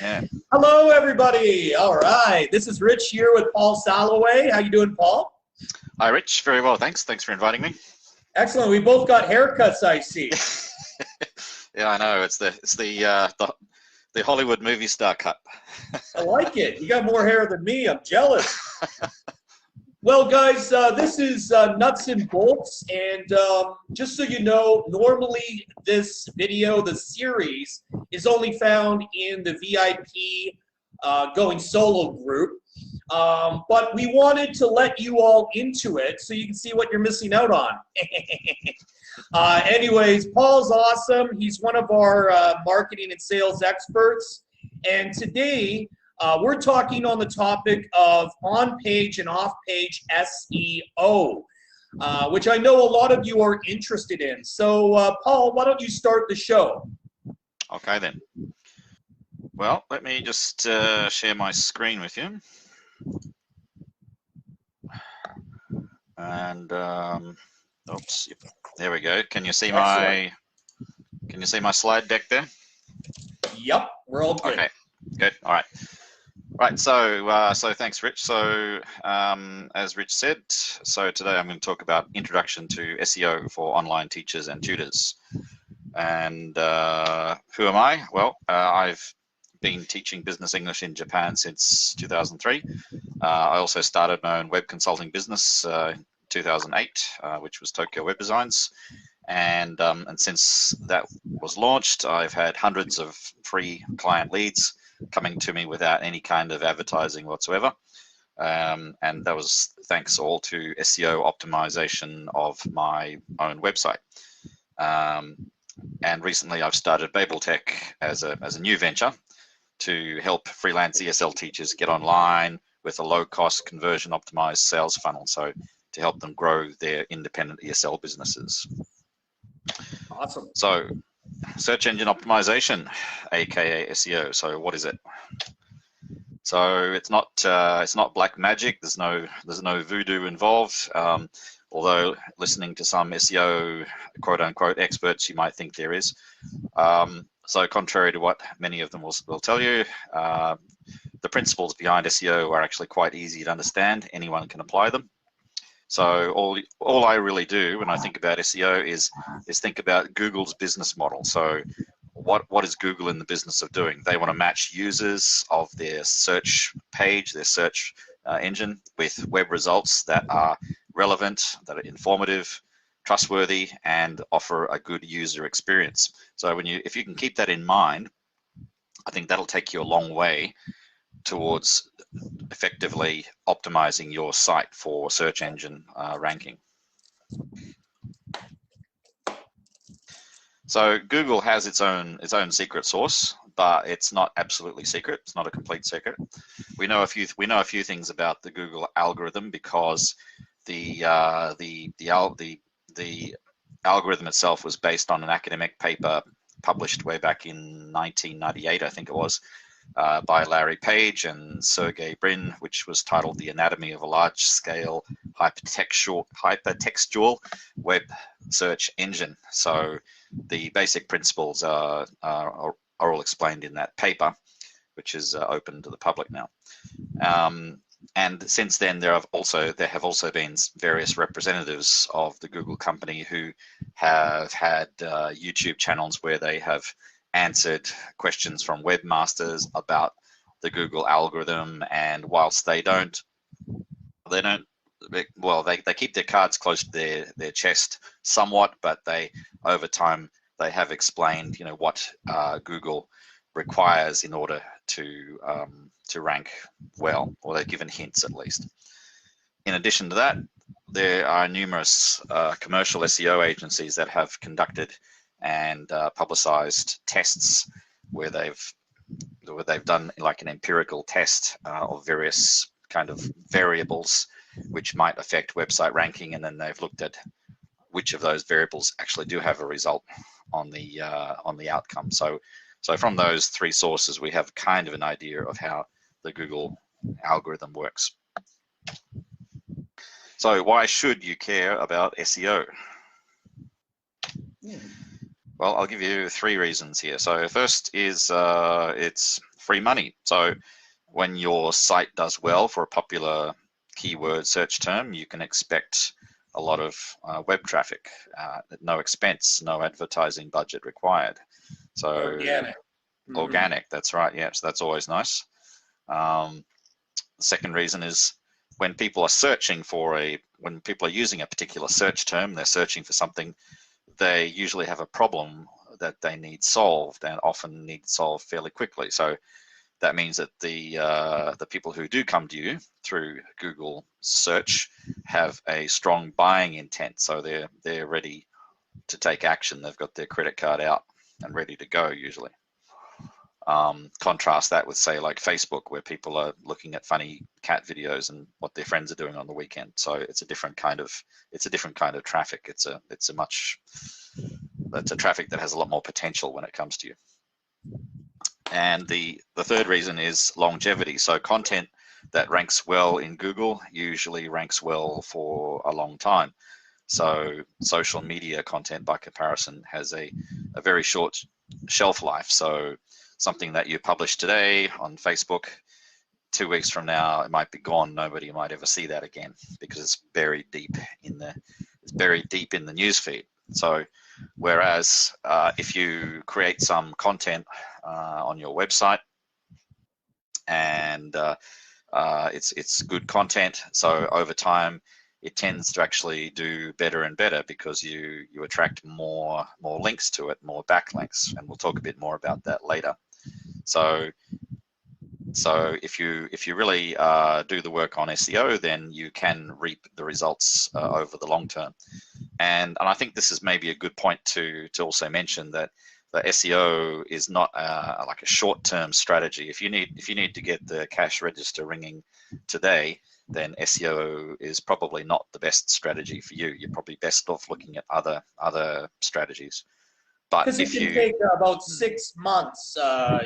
Yeah. Hello, everybody. All right. This is Rich here with Paul Salloway. How you doing, Paul? Hi, Rich. Very well, thanks. Thanks for inviting me. Excellent. We both got haircuts, I see. Yeah, I know. It's the Hollywood movie star cut. I like it. You got more hair than me. I'm jealous. Well, guys, this is Nuts and Bolts, and just so you know, normally this video, the series, is only found in the VIP Going Solo group, but we wanted to let you all into it so you can see what you're missing out on. Anyways, Paul's awesome. He's one of our marketing and sales experts, and today, we're talking on the topic of on-page and off-page SEO, which I know a lot of you are interested in. So, Paul, why don't you start the show? Okay, then. Well, let me just share my screen with you. And, oops, there we go. Can you see my slide deck there? Yep, we're all good. Okay, good. All right. Right, so thanks, Rich. So as Rich said, so today I'm going to talk about introduction to SEO for online teachers and tutors. And who am I? Well, I've been teaching business English in Japan since 2003. I also started my own web consulting business in 2008, which was Tokyo Web Designs. And since that was launched, I've had hundreds of free client leads coming to me without any kind of advertising whatsoever. And that was thanks all to SEO optimization of my own website. And recently I've started BabelTech as a new venture to help freelance ESL teachers get online with a low-cost conversion optimized sales funnel. So to help them grow their independent ESL businesses. Awesome. So search engine optimization, aka SEO. So what is it? So it's not black magic. There's no voodoo involved. Although listening to some SEO quote unquote experts, you might think there is. So contrary to what many of them will tell you, the principles behind SEO are actually quite easy to understand. Anyone can apply them. So all I really do when I think about SEO is think about Google's business model. So what is Google in the business of doing? They want to match users of their search page, their search engine, with web results that are relevant, that are informative, trustworthy, and offer a good user experience. So if you can keep that in mind, I think that'll take you a long way towards effectively optimizing your site for search engine ranking. So Google has its own secret sauce, but it's not absolutely secret. It's not a complete secret. We know a few things about the Google algorithm because the algorithm itself was based on an academic paper published way back in 1998, I think it was. By Larry Page and Sergey Brin, which was titled The Anatomy of a Large-Scale Hypertextual Web Search Engine. So the basic principles are all explained in that paper, which is open to the public now. And since then, there have also been various representatives of the Google company who have had YouTube channels where they have answered questions from webmasters about the Google algorithm, and whilst they keep their cards close to their chest somewhat, but over time they have explained what Google requires in order to rank well, or they've given hints at least. In addition to that, there are numerous commercial SEO agencies that have conducted and publicized tests where they've done like an empirical test of various kind of variables which might affect website ranking, and then they've looked at which of those variables actually do have a result on the outcome. So from those three sources, we have kind of an idea of how the Google algorithm works. So why should you care about SEO? Well, I'll give you 3 reasons here. So first is it's free money. So when your site does well for a popular keyword search term, you can expect a lot of web traffic at no expense, no advertising budget required. So Organic. organic, that's right. Yeah, so that's always nice. The second reason is when people are searching for when people are using a particular search term, they're searching for something, they usually have a problem that they need solved, and often need solved fairly quickly. So that means that the people who do come to you through Google search have a strong buying intent. So they're ready to take action. They've got their credit card out and ready to go usually. Contrast that with, say, like Facebook, where people are looking at funny cat videos and what their friends are doing on the weekend. So it's a different kind of traffic. It's a traffic that has a lot more potential when it comes to you. And the third reason is longevity. So content that ranks well in Google usually ranks well for a long time. So social media content, by comparison, has a very short shelf life. So something that you publish today on Facebook, 2 weeks from now, it might be gone. Nobody might ever see that again because it's buried deep in the newsfeed. So whereas if you create some content on your website and it's good content, so over time it tends to actually do better and better because you attract more links to it, more backlinks, and we'll talk a bit more about that later. So if you really do the work on SEO, then you can reap the results over the long term. And I think this is maybe a good point to also mention that the SEO is not like a short-term strategy. If you need to get the cash register ringing today, then SEO is probably not the best strategy for you. You're probably best off looking at other strategies. But because it can take about 6 months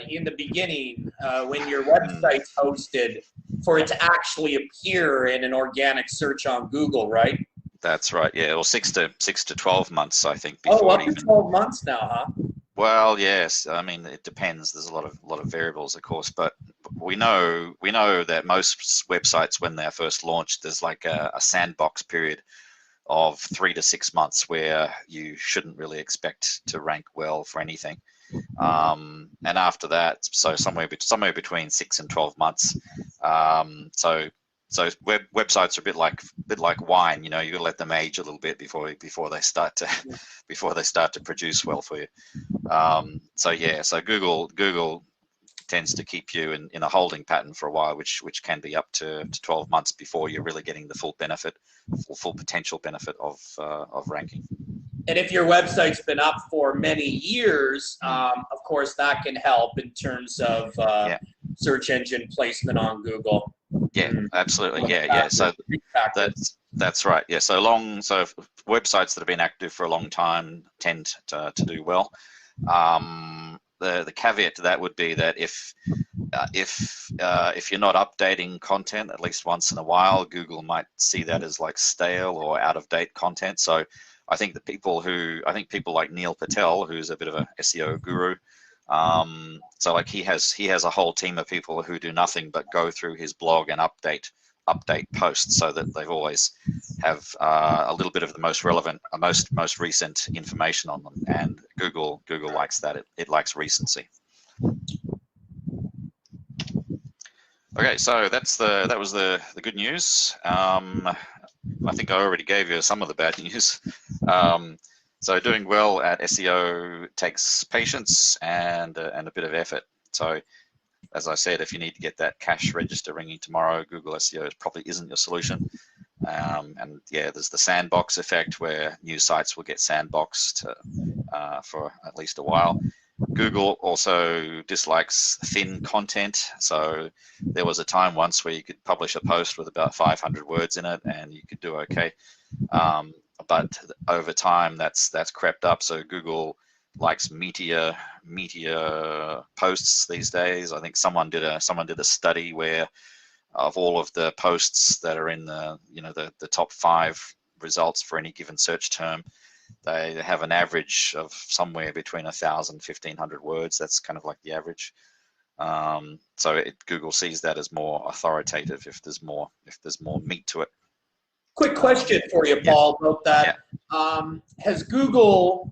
in the beginning when your website's hosted for it to actually appear in an organic search on Google, right? That's right. Yeah, or 6 to 12 months, I think. Before up to 12 months now, huh? Well, yes. I mean, it depends. There's a lot of variables, of course, but we know that most websites, when they're first launched, there's like a sandbox period of 3 to 6 months where you shouldn't really expect to rank well for anything. And after that, so somewhere between 6 and 12 months. So websites are a bit like wine. You know, you got to let them age a little bit before they start to produce well for you. So Google tends to keep you in a holding pattern for a while, which can be up to 12 months before you're really getting the full potential benefit of ranking. And if your website's been up for many years, of course, that can help in terms of search engine placement on Google. Yeah, absolutely. Yeah. So that's right. Yeah. So websites that have been active for a long time tend to do well. The caveat to that would be that if you're not updating content at least once in a while, Google might see that as like stale or out of date content. So I think people like Neil Patel, who's a bit of a SEO guru, so like he has a whole team of people who do nothing but go through his blog and update posts so that they've always have a little bit of the most relevant, most recent information on them. And Google likes that. It likes recency. Okay, so that was the good news. I think I already gave you some of the bad news. So doing well at SEO takes patience and a bit of effort. So as I said, if you need to get that cash register ringing tomorrow, Google SEO probably isn't your solution. And yeah, there's the sandbox effect where new sites will get sandboxed for at least a while. Google also dislikes thin content. So there was a time once where you could publish a post with about 500 words in it and you could do okay. But over time, that's crept up. So Google likes meatier posts these days. I think someone did a study where of all of the posts that are in the top 5 results for any given search term, They have an average of somewhere between 1,000 and 1,500 words. That's kind of like the average. So Google sees that as more authoritative if there's more meat to it. Quick question for you, Paul, about that. Yeah. Has Google,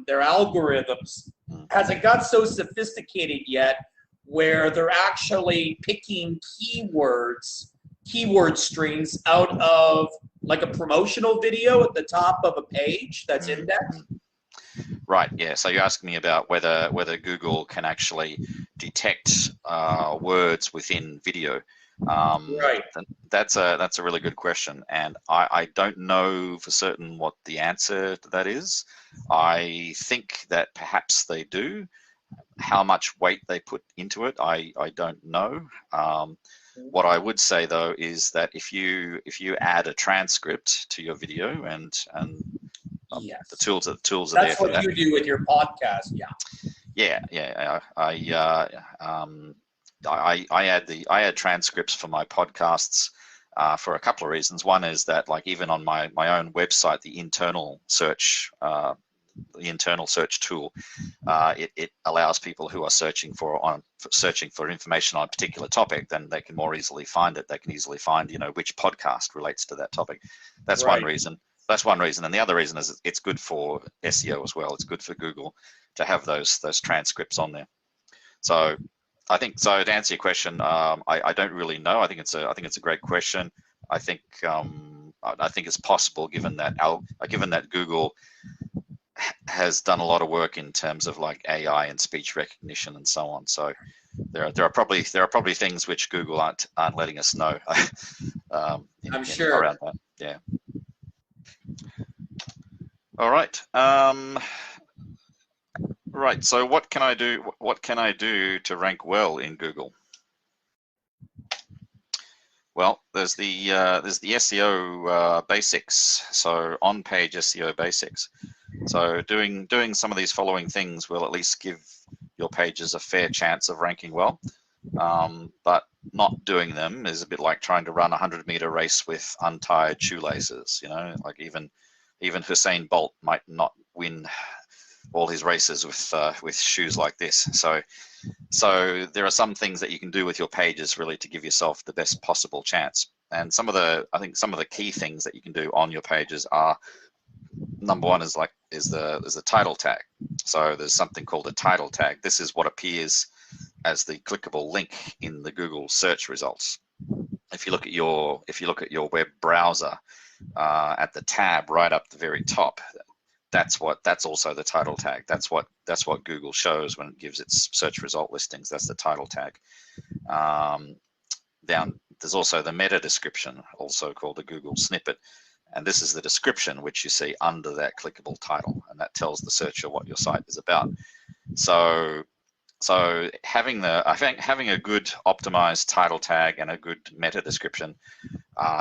their algorithms, has it got so sophisticated yet where they're actually picking keyword strings out of like a promotional video at the top of a page that's indexed? Right, yeah. So you're asking me about whether Google can actually detect words within video. Right. That's a really good question, and I don't know for certain what the answer to that is. I think that perhaps they do. How much weight they put into it, I don't know. What I would say though is that if you add a transcript to your video and Yes. the tools are there for That's what that. you do with your podcast, yeah. Yeah. I add transcripts for my podcasts for a couple of reasons. One is that, like, even on my own website, the internal search tool, it allows people who are searching for information on a particular topic, then they can more easily find it. They can easily find, which podcast relates to that topic. That's Right. one reason. That's one reason, and the other reason is it's good for SEO as well. It's good for Google to have those transcripts on there. So I think, so to answer your question, I don't really know. I think it's a great question. I think it's possible, given that Google has done a lot of work in terms of like AI and speech recognition and so on. So there are probably things which Google aren't letting us know. I'm sure. Around that. Yeah. All right. Right. So what can I do? What can I do to rank well in Google? Well, there's the SEO basics. So on-page SEO basics. So doing some of these following things will at least give your pages a fair chance of ranking well. But not doing them is a bit like trying to run a 100-meter race with untied shoelaces. Like even Usain Bolt might not win all his races with shoes like this. So there are some things that you can do with your pages really to give yourself the best possible chance. And I think some of the key things that you can do on your pages are, number one is the title tag. So there's something called a title tag. This is what appears as the clickable link in the Google search results. If you look at your web browser, at the tab right up the very top, that's also the title tag. That's what Google shows when it gives its search result listings. That's the title tag. Down there's also the meta description, also called the Google Snippet, and this is the description which you see under that clickable title, and that tells the searcher what your site is about. So having a good optimized title tag and a good meta description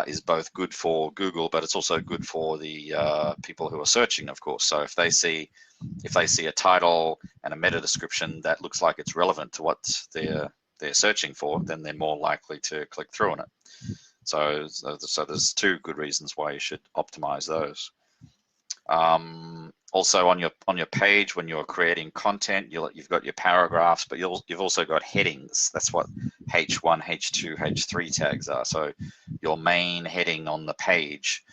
is both good for Google, but it's also good for the people who are searching, of course. So if they see a title and a meta description that looks like it's relevant to what they're searching for, then they're more likely to click through on it. So there's two good reasons why you should optimize those. Also on your page, when you're creating content, you've got your paragraphs, but you've also got headings. That's what H1, H2, H3 tags are. So your main heading on the page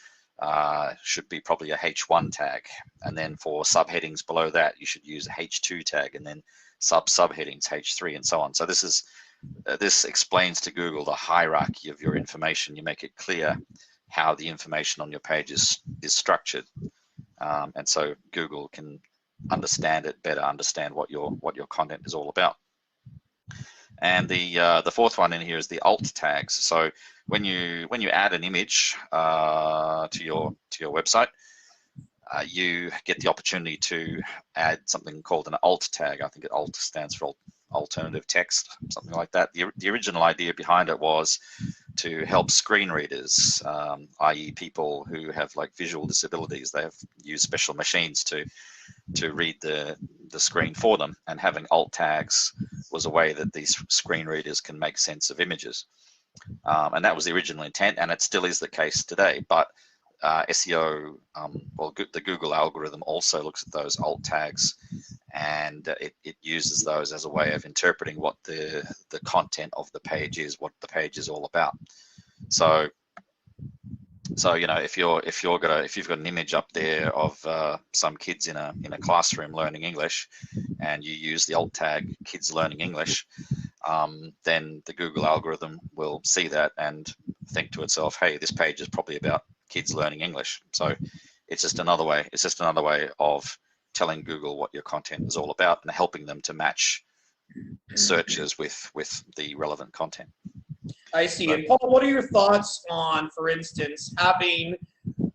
should be probably a H1 tag, and then for subheadings below that, you should use a H2 tag, and then subheadings H3, and so on. So this explains to Google the hierarchy of your information. You make it clear how the information on your page is structured. And so Google can understand it better, understand what your content is all about. And the fourth one in here is the alt tags. So when you add an image to your website, you get the opportunity to add something called an alt tag. I think alt stands for alternative text, something like that. The original idea behind it was to help screen readers, i.e. people who have like visual disabilities. They have used special machines to read the screen for them, and having alt tags was a way that these screen readers can make sense of images. And that was the original intent, and it still is the case today. But SEO, well, the Google algorithm also looks at those alt tags, and it uses those as a way of interpreting what the content of the page is, what the page is all about. So you know, if you've got an image up there of some kids in a classroom learning English, and you use the alt tag kids learning English, then the Google algorithm will see that and think to itself, hey, this page is probably about kids learning English. So it's just another way. It's just another way of telling Google what your content is all about and helping them to match searches with the relevant content. I see. And Paul, what are your thoughts on, for instance, having,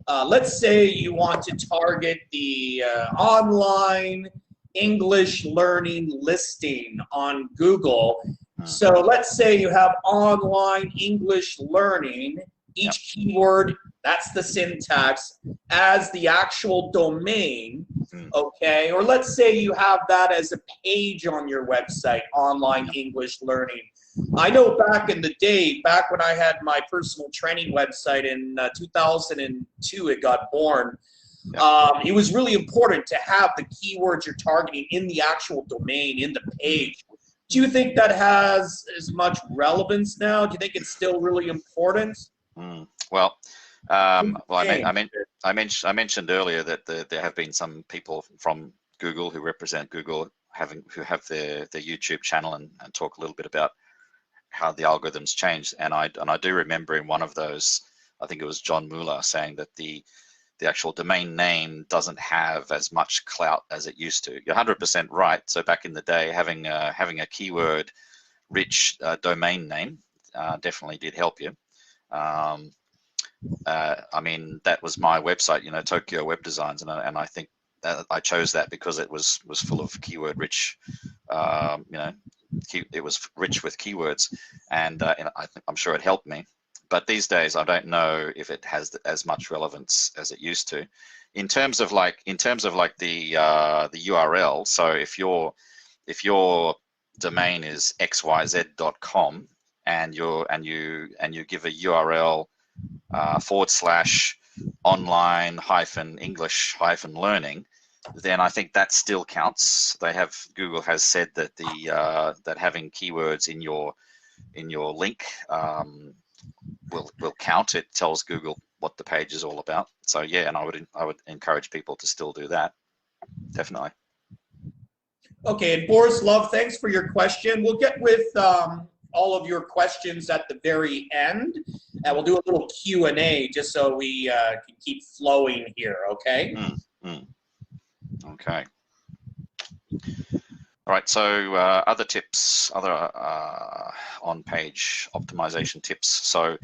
let's say you want to target the online English learning listing on Google. So let's say you have online English learning, each keyword, that's the syntax, as the actual domain, okay? Or let's say you have that as a page on your website, online English learning. I know back in the day, back when I had my personal training website in 2002, it got born. It was really important to have the keywords you're targeting in the actual domain, in the page. Do you think that has as much relevance now? Do you think it's still really important? Well, I mentioned earlier that there have been some people from Google who represent Google who have their YouTube channel and talk a little bit about how the algorithms changed. And I do remember in one of those, I think it was John Mueller, saying that the actual domain name doesn't have as much clout as it used to. You're 100% right. So back in the day, having a keyword rich domain name definitely did help you. I mean, that was my website, you know, Tokyo Web Designs, and I think that I chose that because it was full of keyword rich, you know, it was rich with keywords, and I'm sure it helped me. But these days, I don't know if it has as much relevance as it used to. In terms of like the URL. So if your domain is xyz.com and you give a URL / online -- learning, then I think that still counts. Google has said that that having keywords in your link will count. It tells Google what the page is all about. So yeah, and I would encourage people to still do that. Definitely. Okay, and Boris Love, thanks for your question. We'll get with all of your questions at the very end, and we'll do a little Q&A just so we can keep flowing here, okay? Okay. All right, so other tips, other on-page optimization tips. So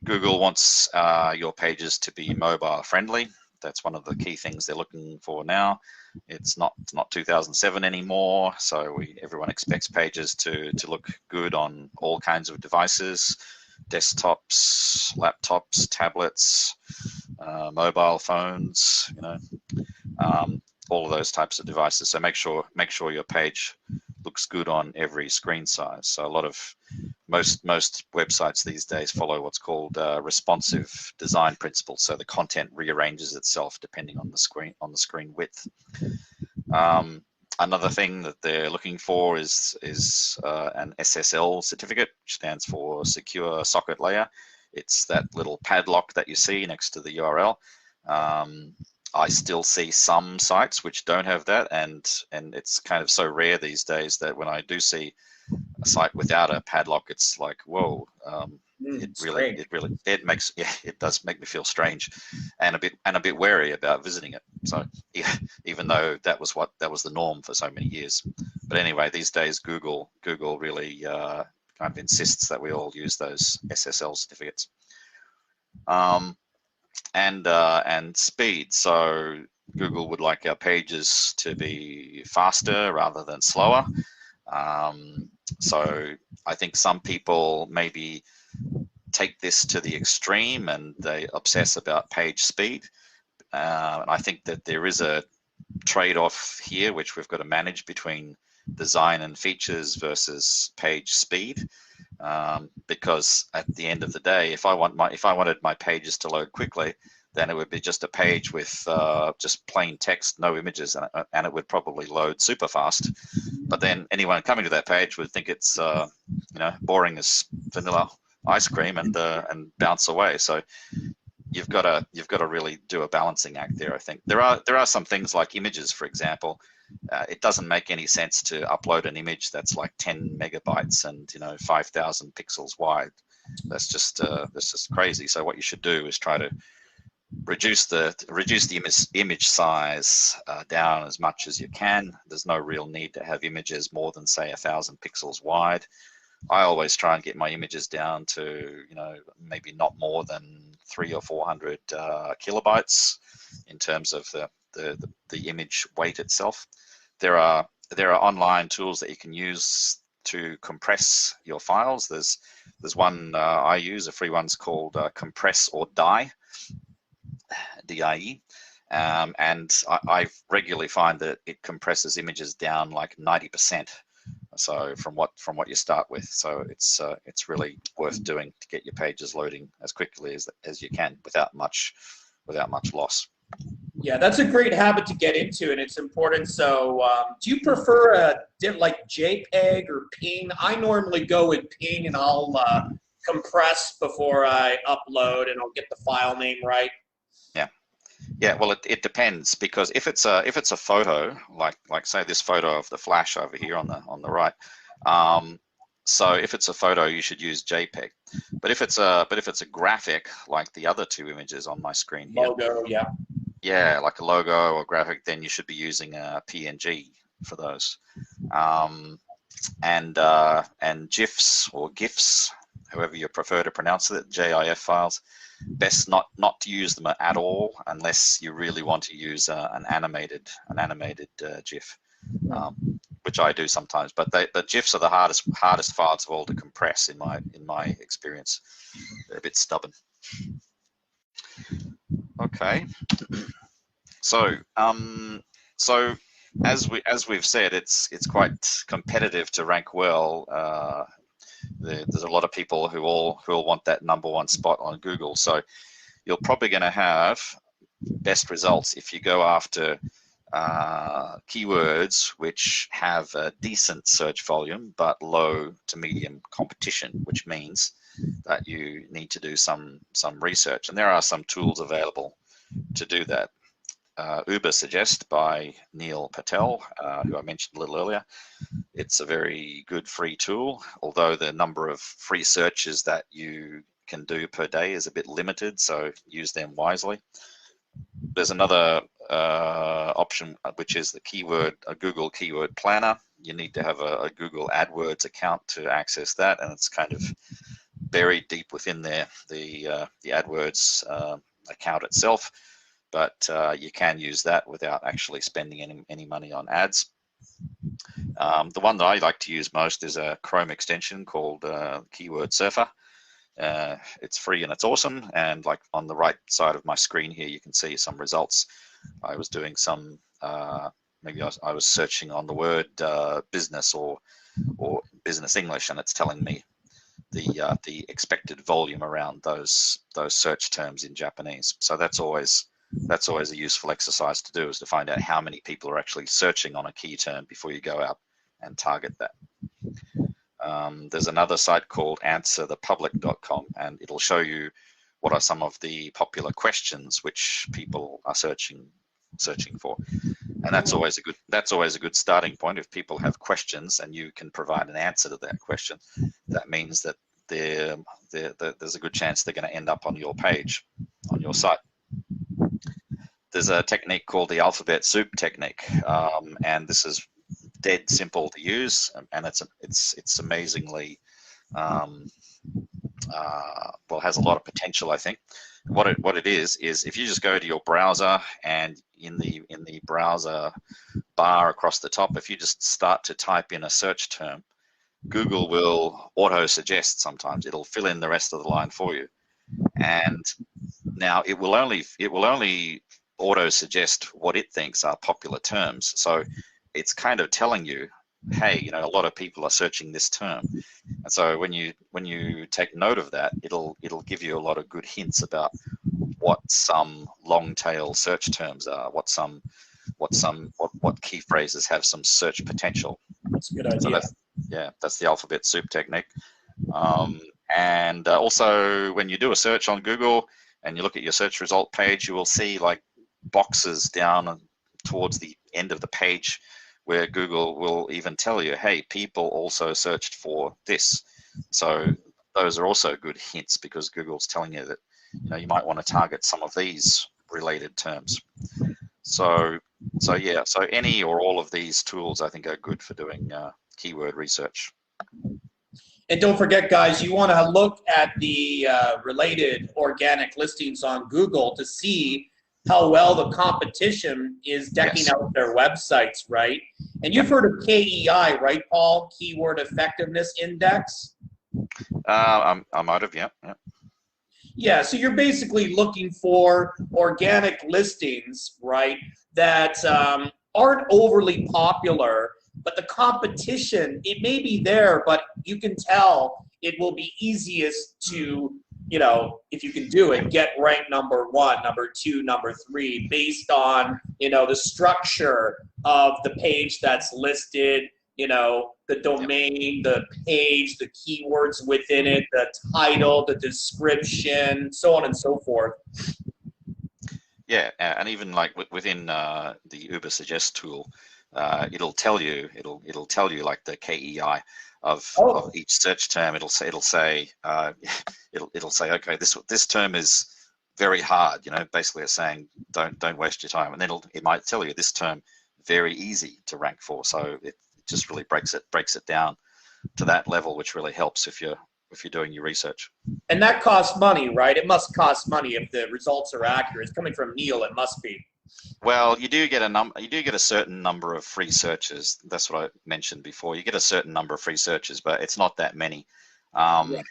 Google wants your pages to be mobile friendly. That's one of the key things they're looking for now. It's not 2007 anymore, so everyone expects pages to look good on all kinds of devices, desktops, laptops, tablets, mobile phones, you know, all of those types of devices. So make sure your page looks good on every screen size. So most websites these days follow what's called responsive design principles. So the content rearranges itself depending on the screen width. Another thing that they're looking for is an Ssl certificate, which stands for Secure Socket Layer. It's that little padlock that you see next to the URL. I still see some sites which don't have that, and it's kind of so rare these days that when I do see a site without a padlock, it's like, whoa, it does make me feel strange and a bit wary about visiting it. So yeah, even though that was the norm for so many years. But anyway, these days Google really kind of insists that we all use those Ssl certificates. And speed. So Google would like our pages to be faster rather than slower. So I think some people maybe take this to the extreme and they obsess about page speed. And I think that there is a trade-off here which we've got to manage between design and features versus page speed. Because at the end of the day, if I wanted my pages to load quickly, then it would be just a page with just plain text, no images, and it would probably load super fast. But then anyone coming to that page would think it's boring as vanilla ice cream and bounce away. So you've got to really do a balancing act there. I think there are some things like images, for example. It doesn't make any sense to upload an image that's like 10 megabytes and 5,000 pixels wide. That's just crazy. So what you should do is try to reduce the image size down as much as you can. There's no real need to have images more than, say, 1,000 pixels wide. I always try and get my images down to maybe not more than 300 or 400 kilobytes in terms of the image weight itself. There are online tools that you can use to compress your files. There's one I use, a free one's called Compress or Die, DIE, and I regularly find that it compresses images down like 90%. So from what you start with, so it's really worth doing to get your pages loading as quickly as you can without much loss. Yeah, that's a great habit to get into, and it's important. So do you prefer like JPEG or PNG? I normally go with PNG, and I'll compress before I upload, and I'll get the file name right. Yeah, well, it depends, because if it's a photo, like say this photo of the flash over here on the right, so if it's a photo, you should use JPEG. But if it's a graphic, like the other two images on my screen here, logo, yeah, like a logo or graphic, then you should be using a PNG for those, and GIFs or GIFs, however you prefer to pronounce it, GIF files. Best not to use them at all unless you really want to use an animated GIF, which I do sometimes. But the GIFs are the hardest files of all to compress in my experience. They're a bit stubborn. Okay, so as we've said, it's quite competitive to rank well. There's a lot of people who all want that #1 spot on Google. So you're probably going to have best results if you go after keywords which have a decent search volume but low to medium competition, which means that you need to do some research. And there are some tools available to do that. Uber Suggest by Neil Patel, who I mentioned a little earlier. It's a very good free tool, although the number of free searches that you can do per day is a bit limited, so use them wisely. There's another option, which is a Google Keyword Planner. You need to have a Google AdWords account to access that, and it's kind of buried deep within there, the AdWords account itself. But you can use that without actually spending any money on ads. The one that I like to use most is a Chrome extension called Keyword Surfer. It's free and it's awesome. And like on the right side of my screen here, you can see some results. I was doing some, maybe I was searching on the word business or business English, and it's telling me the expected volume around those search terms in Japanese. So that's always a useful exercise to do, is to find out how many people are actually searching on a key term before you go out and target that. There's another site called answerthepublic.com, and it'll show you what are some of the popular questions which people are searching for. And that's always a good starting point. If people have questions and you can provide an answer to that question, that means that there's a good chance they're going to end up on your page, on your site. There's a technique called the alphabet soup technique, and this is dead simple to use, and it's amazingly well, has a lot of potential, I think. What it is if you just go to your browser, and in the browser bar across the top, if you just start to type in a search term, Google will auto suggest. Sometimes it'll fill in the rest of the line for you, and now it will only auto suggest what it thinks are popular terms. So it's kind of telling you, hey, a lot of people are searching this term. And so when you take note of that, it'll give you a lot of good hints about what some long tail search terms are, what key phrases have some search potential. That's a good idea. So that's the alphabet soup technique. And also, when you do a search on Google and you look at your search result page, you will see like boxes down towards the end of the page where Google will even tell you, hey, people also searched for this. So those are also good hints, because Google's telling you that you might want to target some of these related terms. So any or all of these tools, I think, are good for doing keyword research. And don't forget, guys, you want to look at the related organic listings on Google to see how well the competition is decking out their websites, right? And you've heard of KEI, right, Paul? Keyword Effectiveness Index? I might have, yeah. Yeah, so you're basically looking for organic listings, right, that aren't overly popular, but the competition, it may be there, but you can tell it will be easiest to, if you can do it, get ranked number 1, number 2, number 3, based on, the structure of the page that's listed, the domain, the page, the keywords within it, the title, the description, so on and so forth. Yeah, and even like within the Uber Suggest tool, it'll tell you like the KEI of each search term. It'll say okay, this term is very hard. Basically it's saying don't waste your time, and then it might tell you this term very easy to rank for. So it just really breaks it down to that level, which really helps if you're doing your research. And that costs money, right? It must cost money if the results are accurate. It's coming from Neil, it must be. Well, you do get a certain number of free searches. That's what I mentioned before. You get a certain number of free searches, but it's not that many. What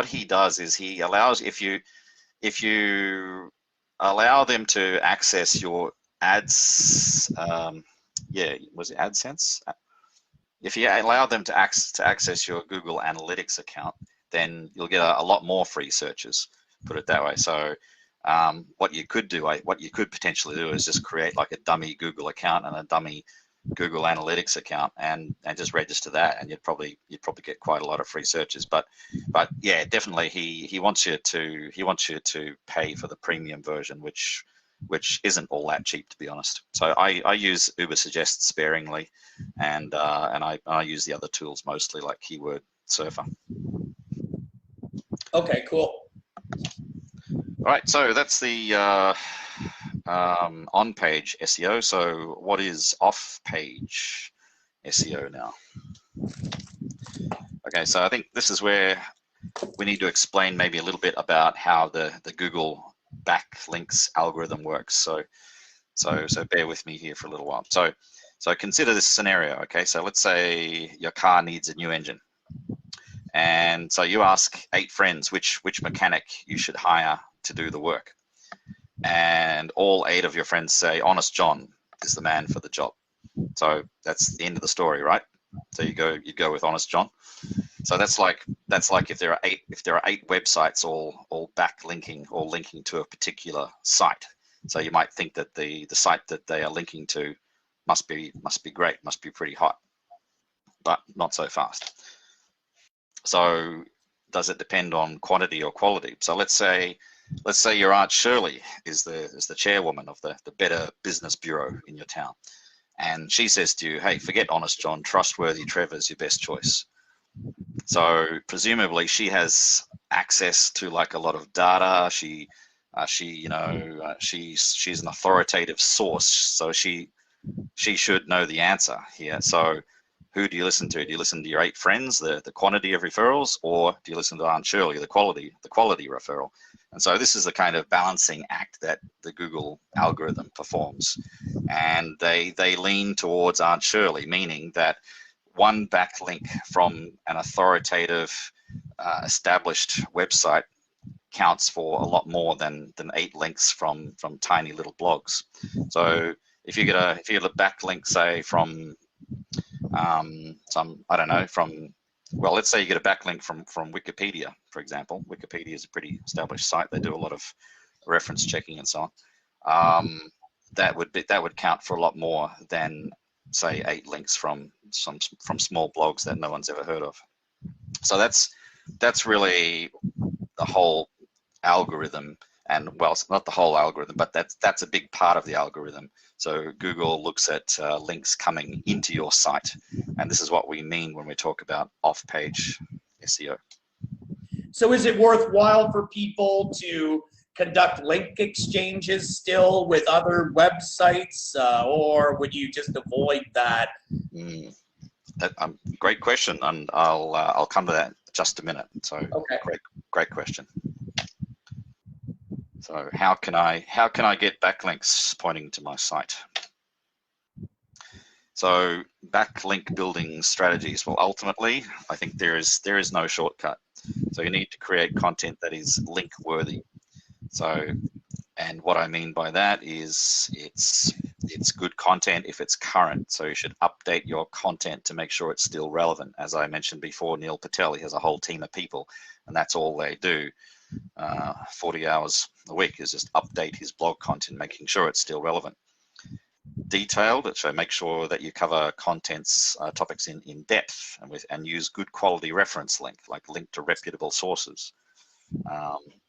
he does is he allows, if you allow them to access your ads, was it Adsense? If you allow them to access your Google Analytics account, then you'll get a lot more free searches, put it that way. So what you could potentially do is just create like a dummy Google account and a dummy Google Analytics account and just register that, and you'd probably get quite a lot of free searches. But yeah, definitely he wants you to pay for the premium version, which isn't all that cheap, to be honest. So I use Uber Suggest sparingly, and I use the other tools mostly, like Keyword Surfer. Okay, cool. All right, so that's the on-page SEO. So what is off-page SEO now? Okay, so I think this is where we need to explain maybe a little bit about how the Google backlinks algorithm works. So bear with me here for a little while. So consider this scenario. Okay, so let's say your car needs a new engine, and so you ask 8 friends which mechanic you should hire to do the work, and all 8 of your friends say Honest John is the man for the job. So that's the end of the story, right? So you go with Honest John. So that's like if there are 8 websites all backlinking or linking to a particular site. So you might think that the site that they are linking to must be great, must be pretty hot, but not so fast. So does it depend on quantity or quality? So let's say your Aunt Shirley is the chairwoman of the Better Business Bureau in your town, and she says to you, hey, forget Honest John, Trustworthy Trevor's your best choice. So presumably she has access to like a lot of data. She's an authoritative source, so she should know the answer here. So who do you listen to? Do you listen to your 8 friends, the quantity of referrals, or do you listen to Aunt Shirley, the quality referral? And so this is the kind of balancing act that the Google algorithm performs, and they lean towards Aunt Shirley, meaning that one backlink from an authoritative, established website counts for a lot more than 8 links from tiny little blogs. So if you get a backlink, say from from well, let's say you get a backlink from Wikipedia, for example. Wikipedia is a pretty established site. They do a lot of reference checking and so on. That would count for a lot more than, say, 8 links from small blogs that no one's ever heard of. So that's really the whole algorithm. And well, it's not the whole algorithm, but that's a big part of the algorithm. So Google looks at links coming into your site, and this is what we mean when we talk about off-page SEO. So is it worthwhile for people to conduct link exchanges still with other websites, or would you just avoid that? Great question, and I'll come to that in just a minute. So okay. Great question. So how can I get backlinks pointing to my site? So backlink building strategies. Well, ultimately, I think there is no shortcut. So you need to create content that is link worthy. So, and what I mean by that is it's good content if it's current. So you should update your content to make sure it's still relevant. As I mentioned before, Neil Patel, he has a whole team of people, and that's all they do. 40 hours a week is just update his blog content, making sure it's still relevant. Detailed, so make sure that you cover contents, topics in depth, and use good quality reference link to reputable sources.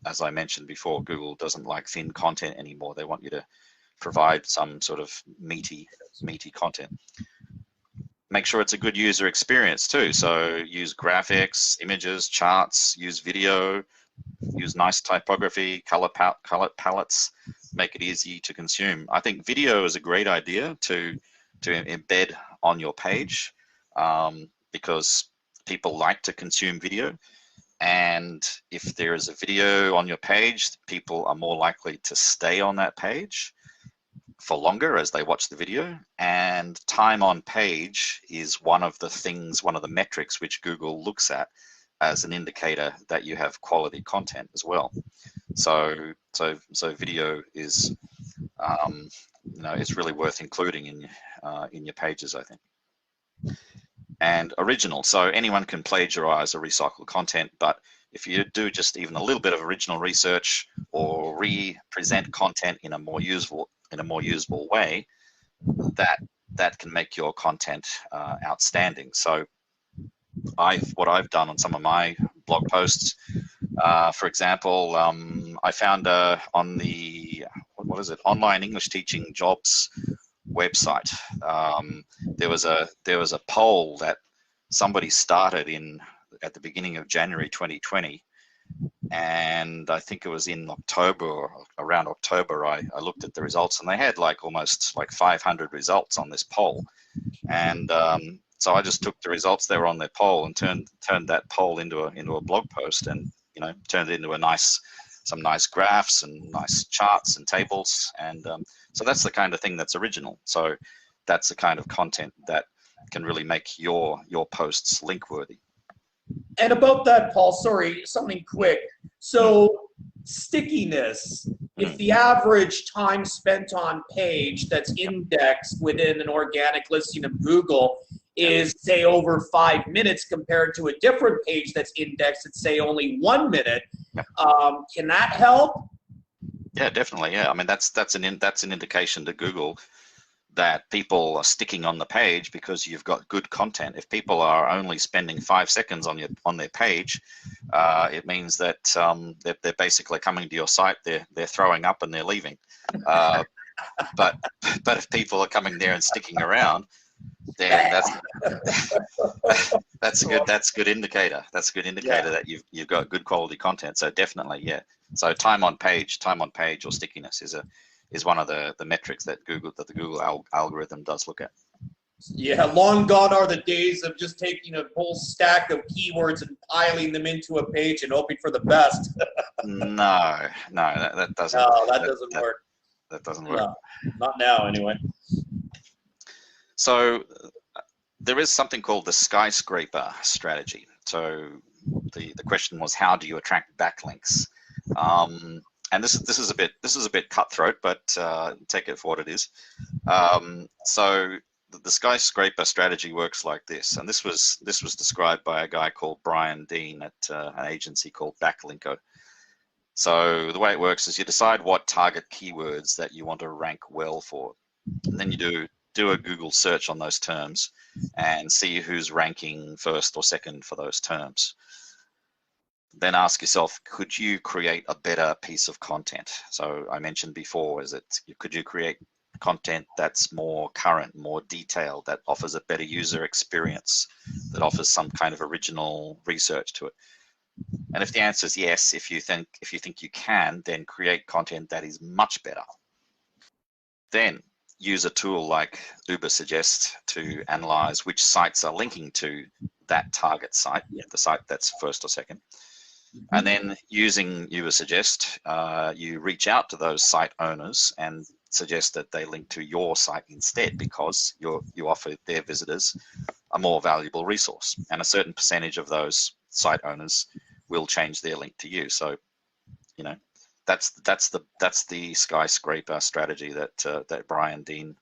As I mentioned before, Google doesn't like thin content anymore. They want you to provide some sort of meaty content. Make sure it's a good user experience too. So use graphics, images, charts, use video, use nice typography, color palettes, make it easy to consume. I think video is a great idea to embed on your page, because people like to consume video. And if there is a video on your page, people are more likely to stay on that page for longer as they watch the video. And time on page is one of the metrics which Google looks at as an indicator that you have quality content as well. So video is it's really worth including in your pages, I think. And original, so anyone can plagiarize or recycle content, but if you do just even a little bit of original research or re-present content in a more usable way, that can make your content outstanding. So what I've done on some of my blog posts, for example, I found on the Online English Teaching Jobs website, there was a poll that somebody started at the beginning of January 2020, and I think it was in October, or around October, I looked at the results, and they had almost 500 results on this poll. And so I just took the results that were on their poll and turned that poll into a blog post, and turned it into some nice graphs and nice charts and tables. And so that's the kind of thing that's original. So that's the kind of content that can really make your posts link worthy. And about that, Paul, sorry, something quick. So stickiness, if the average time spent on page that's indexed within an organic listing of Google is, say, over 5 minutes compared to a different page that's indexed at, say, only 1 minute, can that help? Yeah, definitely. Yeah, I mean that's an indication to Google that people are sticking on the page because you've got good content. If people are only spending 5 seconds on their page, it means that they're basically coming to your site, they're throwing up and they're leaving. But if people are coming there and sticking around, then that's a good indicator. That's a good indicator that you've got good quality content. So definitely, yeah. So time on page or stickiness is one of the metrics that the Google algorithm does look at. Yeah, long gone are the days of just taking a whole stack of keywords and piling them into a page and hoping for the best. No, that doesn't. No, that doesn't work. That doesn't work. No, not now, anyway. So there is something called the Skyscraper Strategy. So the question was, how do you attract backlinks? And this is a bit cutthroat, but take it for what it is. So the skyscraper strategy works like this, and this was described by a guy called Brian Dean at an agency called Backlinko. So the way it works is you decide what target keywords that you want to rank well for, and then you do a Google search on those terms and see who's ranking first or second for those terms. Then ask yourself, could you create a better piece of content? So I mentioned before, could you create content that's more current, more detailed, that offers a better user experience, that offers some kind of original research to it? And if the answer is yes, if you think you can, then create content that is much better. Then use a tool like Ubersuggest to analyze which sites are linking to that target site, the site that's first or second. And then using Ubersuggest, you reach out to those site owners and suggest that they link to your site instead, because you offer their visitors a more valuable resource, and a certain percentage of those site owners will change their link to you. So, you know, that's the skyscraper strategy that Brian Dean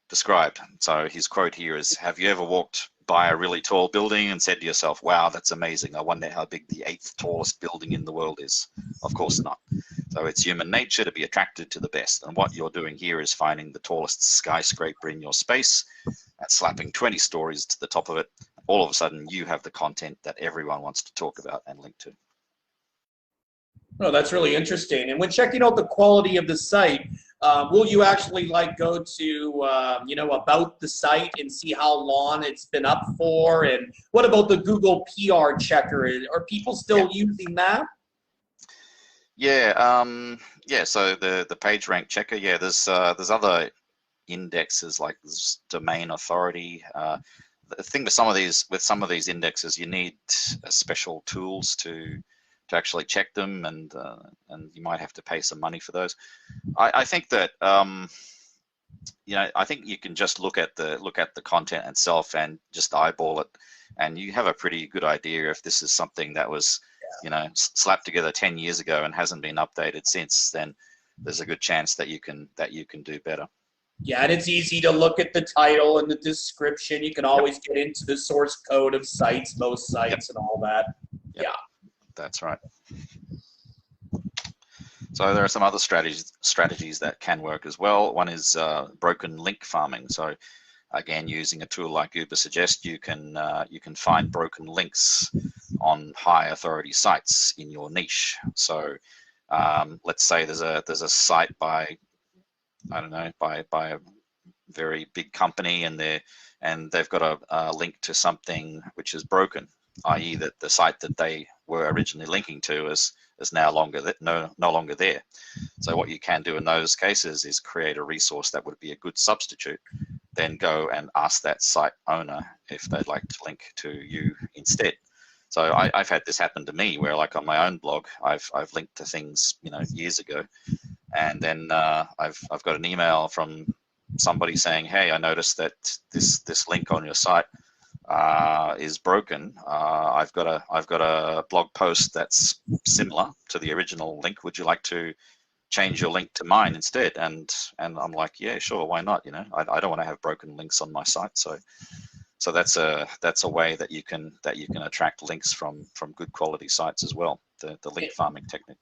described. So his quote here is, "Have you ever walked by a really tall building and said to yourself, wow, that's amazing. I wonder how big the 8th tallest building in the world is?" Of course not. So it's human nature to be attracted to the best. And what you're doing here is finding the tallest skyscraper in your space and slapping 20 stories to the top of it. All of a sudden, you have the content that everyone wants to talk about and link to. Oh, that's really interesting. And when checking out the quality of the site, will you actually go to, about the site and see how long it's been up for? And what about the Google PR checker? Are people still using that? Yeah, so the page rank checker, there's other indexes like domain authority. The thing with some of these indexes, you need special tools to actually check them, and you might have to pay some money for those. I think that I think you can just look at the content itself and just eyeball it, and you have a pretty good idea if this is something that was slapped together 10 years ago and hasn't been updated since. Then there's a good chance that you can do better. Yeah, and it's easy to look at the title and the description. You can always get into the source code of sites, most sites, and all that. Yep. Yeah, that's right. So there are some other strategies that can work as well. One is broken link farming. So again, using a tool like Ubersuggest, you can find broken links on high authority sites in your niche. So let's say there's a site by a very big company, and they've got a link to something which is broken, i.e. that the site that they were originally linking to is no longer there. So what you can do in those cases is create a resource that would be a good substitute, then go and ask that site owner if they'd like to link to you instead. So I've had this happen to me, where like on my own blog, I've linked to things years ago, and then I've got an email from somebody saying, "Hey, I noticed that this link on your site is broken. I've got a blog post that's similar to the original link. Would you like to change your link to mine instead?" And I'm like, "Yeah, sure, why not? I don't want to have broken links on my site." So that's a way that you can attract links from good quality sites as well. The link farming technique.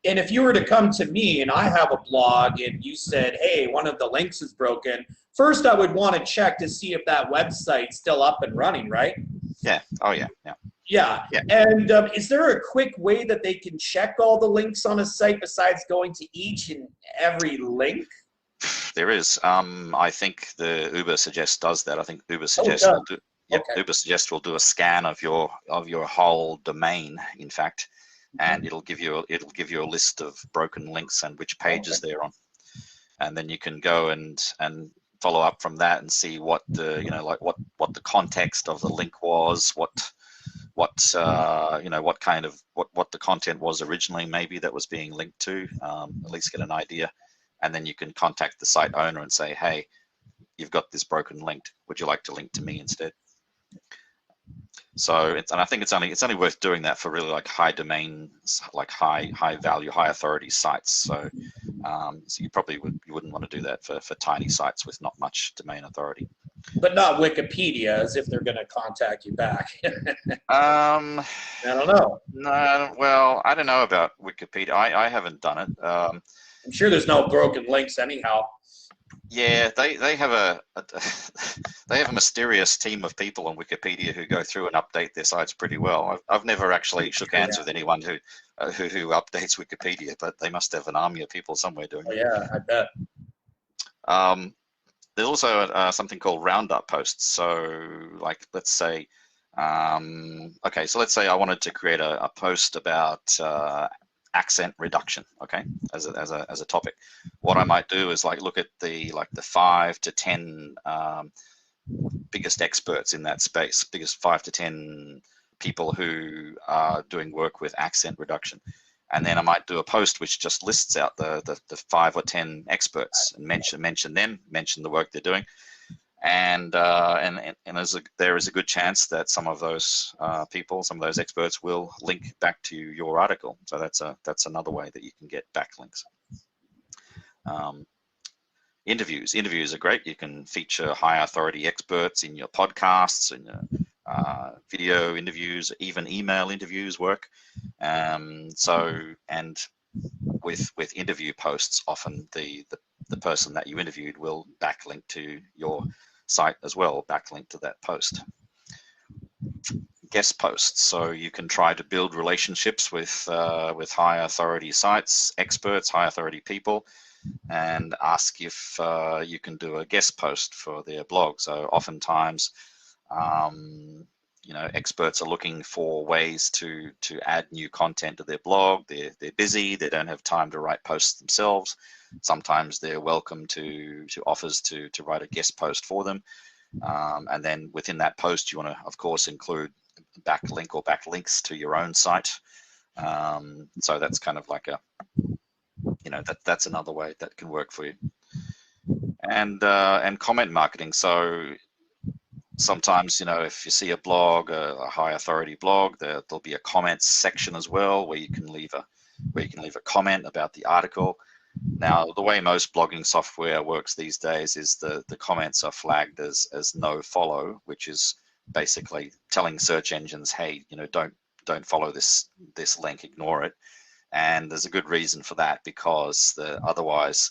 And if you were to come to me and I have a blog and you said, "Hey, one of the links is broken," first I would want to check to see if that website's still up and running, right? Yeah. Oh, yeah. Yeah. And is there a quick way that they can check all the links on a site besides going to each and every link? There is. I think the Ubersuggest does that. I think Ubersuggest will do. Yep, okay. Ubersuggest will do a scan of your whole domain, in fact, and it'll give you a list of broken links and which pages they're on, and then you can go and follow up from that and see what the what the context of the link was, what the content was originally, maybe that was being linked to, at least get an idea, and then you can contact the site owner and say, "Hey, you've got this broken link. Would you like to link to me instead?" So and I think it's only worth doing that for really like high domains, like high value, high authority sites. So so you wouldn't want to do that for tiny sites with not much domain authority. But not Wikipedia, as if they're going to contact you back. I don't know. No, well, I don't know about Wikipedia. I haven't done it. I'm sure there's no broken links anyhow. Yeah, they have they have a mysterious team of people on Wikipedia who go through and update their sites pretty well. I've never actually shook hands with anyone who updates Wikipedia, but they must have an army of people somewhere doing it. Yeah, I bet. There's also something called roundup posts. So, like, let's say, okay, so let's say I wanted to create a post about accent reduction, okay, as a topic. What I might do is like look at the 5 to 10 biggest experts in that space, biggest 5 to 10 people who are doing work with accent reduction, and then I might do a post which just lists out the 5 or 10 experts and mention them, mention the work they're doing, and there is a good chance that some of those people, some of those experts, will link back to your article. So that's another way that you can get backlinks. Interviews are great. You can feature high authority experts in your podcasts and your video interviews, even email interviews work. So, and with interview posts, often the person that you interviewed will backlink to your site as well, backlink to that post. Guest posts, so you can try to build relationships with high authority sites, experts, high authority people, and ask if you can do a guest post for their blog. So oftentimes, you know, experts are looking for ways to add new content to their blog. They're busy, they don't have time to write posts themselves. Sometimes they're welcome to offers to write a guest post for them. And then within that post, you want to, of course, include a backlink or backlinks to your own site. So that's kind of like that's another way that can work for you. And comment marketing. So sometimes, you know, if you see a blog, a high authority blog, there'll be a comments section as well where you can leave a comment about the article. Now, the way most blogging software works these days is the comments are flagged as no follow, which is basically telling search engines, hey, you know, don't follow this link, ignore it. And there's a good reason for that, because otherwise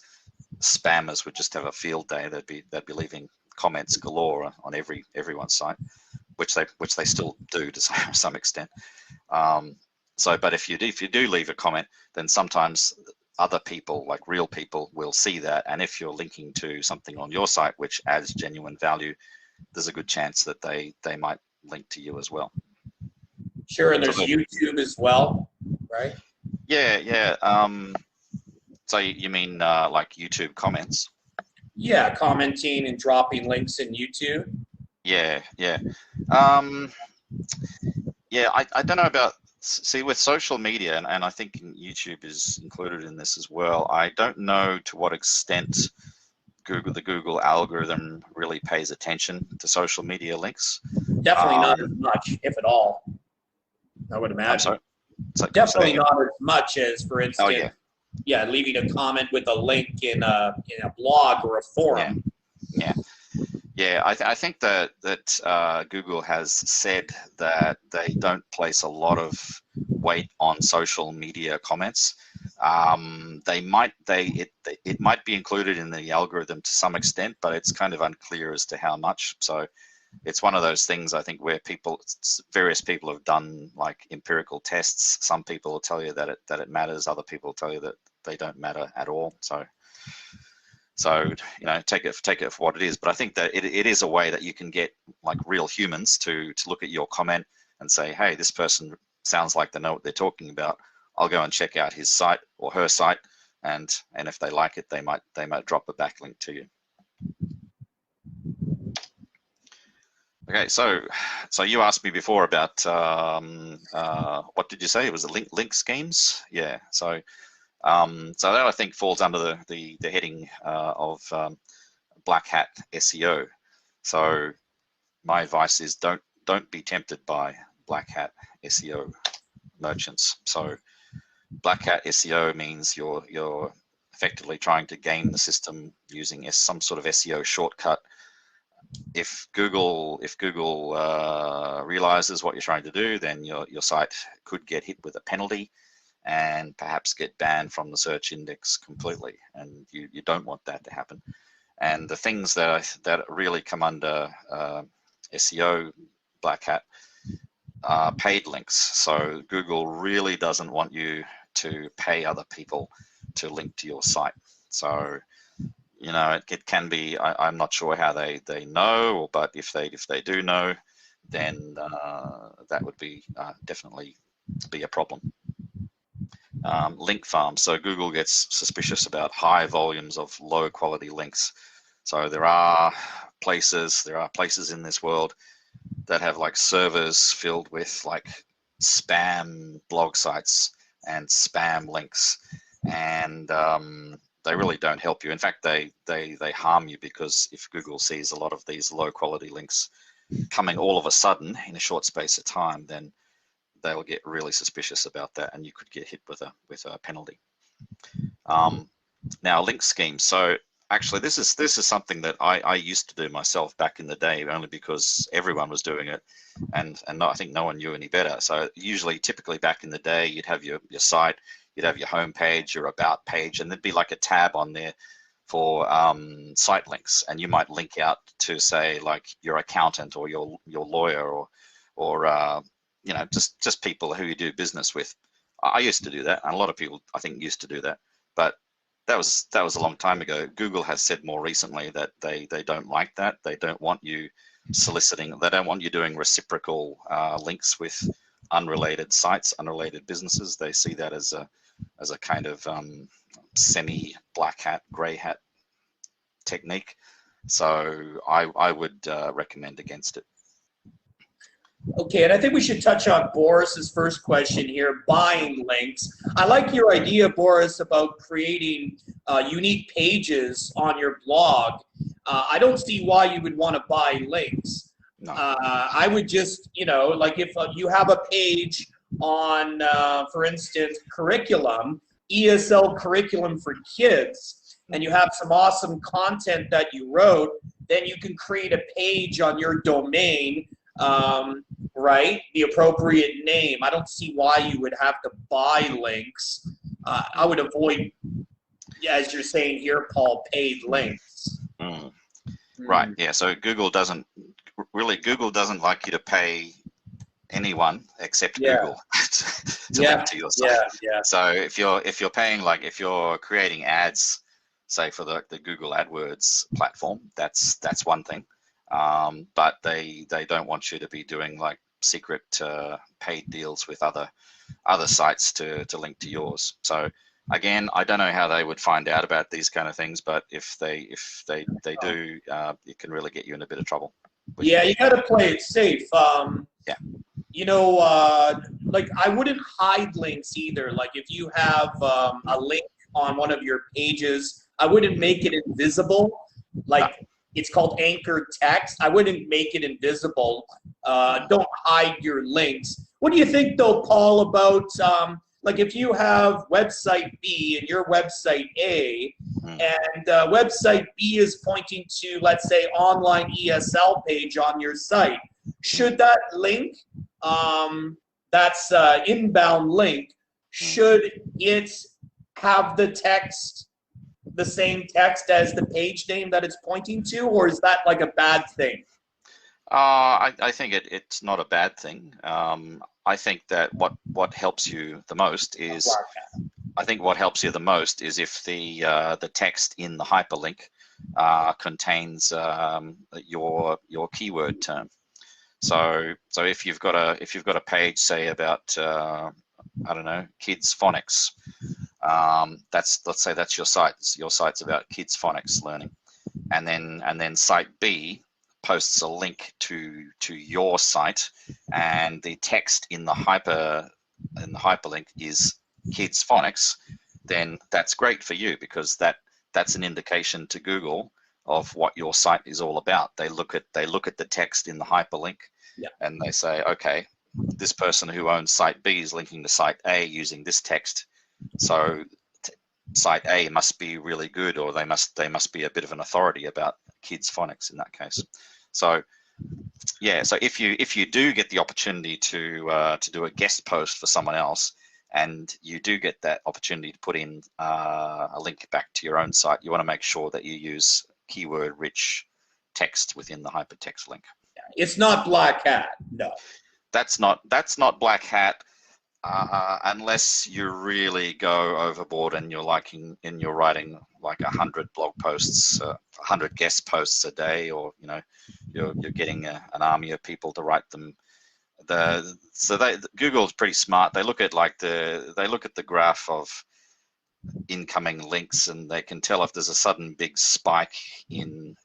spammers would just have a field day. They'd be leaving comments galore on everyone's site, which they still do to some extent. But if you do leave a comment, then sometimes other people, like real people, will see that, and if you're linking to something on your site which adds genuine value, there's a good chance that they might link to you as well. Sure, and there's YouTube as well, right? Yeah. So you mean like YouTube comments? Yeah, commenting and dropping links in YouTube. Yeah. I don't know about, see, with social media, and I think YouTube is included in this as well, I don't know to what extent the Google algorithm really pays attention to social media links. Definitely not as much, if at all, I would imagine. I'm sorry? Definitely not as much as, for instance, yeah, leaving a comment with a link in a blog or a forum. Yeah, I think that Google has said that they don't place a lot of weight on social media comments. It might be included in the algorithm to some extent, but it's kind of unclear as to how much. So it's one of those things, I think, where various people have done like empirical tests. Some people will tell you that it matters. Other people will tell you that they don't matter at all. So you know, take it for what it is. But I think that it is a way that you can get like real humans to look at your comment and say, hey, this person sounds like they know what they're talking about. I'll go and check out his site or her site, and if they like it, they might drop a backlink to you. Okay, so you asked me before about what did you say? It was the link schemes. Yeah. So that I think falls under the heading of black hat SEO. So my advice is don't don't be tempted by black hat SEO merchants. So black hat SEO means you're effectively trying to game the system using some sort of SEO shortcut. If Google realizes what you're trying to do, then your site could get hit with a penalty and perhaps get banned from the search index completely, and you don't want that to happen. And the things that really come under SEO black hat are paid links. So Google really doesn't want you to pay other people to link to your site. So you know, it can be, I'm not sure how they know, but if they do know, then that would be definitely be a problem. Link farms. So Google gets suspicious about high volumes of low quality links. So there are places in this world that have like servers filled with like spam blog sites and spam links, and they really don't help you. In fact, they harm you, because if Google sees a lot of these low quality links coming all of a sudden in a short space of time, then they'll get really suspicious about that, and you could get hit with a penalty. Now, link schemes. So actually, this is something that I used to do myself back in the day, only because everyone was doing it, and I think no one knew any better. So typically back in the day, you'd have your site, you'd have your home page, your about page, and there'd be like a tab on there for site links, and you might link out to, say, like your accountant or your lawyer or you know, just people who you do business with. I used to do that, and a lot of people I think used to do that, but that was a long time ago. Google has said more recently that they don't like that. They don't want you soliciting. They don't want you doing reciprocal links with unrelated sites, unrelated businesses. They see that as a kind of semi black hat, grey hat technique. So I would recommend against it. Okay, and I think we should touch on Boris's first question here, buying links. I like your idea, Boris, about creating unique pages on your blog. I don't see why you would want to buy links. No. I would just, you know, like if you have a page on, for instance, curriculum, ESL curriculum for kids, and you have some awesome content that you wrote, then you can create a page on your domain, right? The appropriate name. I don't see why you would have to buy links. I would avoid, as you're saying here, Paul, paid links. Right. Yeah. So Google doesn't like you to pay anyone except Google to link to your site. So if you're paying, like if you're creating ads, say for the Google AdWords platform, that's one thing. But they don't want you to be doing like secret paid deals with other sites to link to yours. So again, I don't know how they would find out about these kind of things, but if they do, it can really get you in a bit of trouble. Yeah, you got to play it safe. Yeah. You know, like I wouldn't hide links either. Like if you have a link on one of your pages, I wouldn't make it invisible. Like it's called anchored text. I wouldn't make it invisible. Don't hide your links. What do you think though, Paul, about like if you have website B and your website A, and website B is pointing to, let's say, online ESL page on your site, should that link, that's inbound link, should it have the text, the same text as the page name that it's pointing to, or is that like a bad thing? I think it's not a bad thing. I think that what helps you the most is, if the text in the hyperlink contains your keyword term. So if you've got a page, say about I don't know, kids phonics, let's say that's your site. Your site's about kids phonics learning, and then site B posts a link to your site, and the text in the hyperlink is kids phonics, then that's great for you, because that's an indication to Google of what your site is all about. They look at the text in the hyperlink, Yeah. And they say, okay, this person who owns site B is linking to site A using this text, so site A must be really good, or they must be a bit of an authority about kids phonics in that case. So yeah, so if you do get the opportunity to do a guest post for someone else, and you do get that opportunity to put in a link back to your own site, you want to make sure that you use keyword-rich text within the hypertext link. It's not black hat, no. That's not black hat, unless you really go overboard and you're writing like 100 blog posts, 100 guest posts a day, or you're getting an army of people to write them. Google's pretty smart. They look at the graph of incoming links, and they can tell if there's a sudden big spike in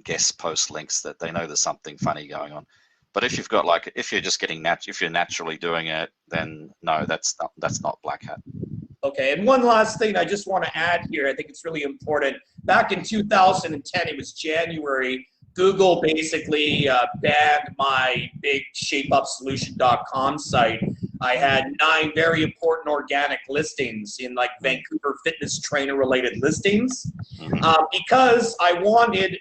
guest post links, that they know there's something funny going on. But if you've got if you're naturally doing it, then no, that's not black hat. Okay, and one last thing I just want to add here, I think it's really important. Back in 2010, it was January, Google basically banned my big shapeupsolution.com site. I had 9 very important organic listings in like Vancouver fitness trainer related listings, because I wanted,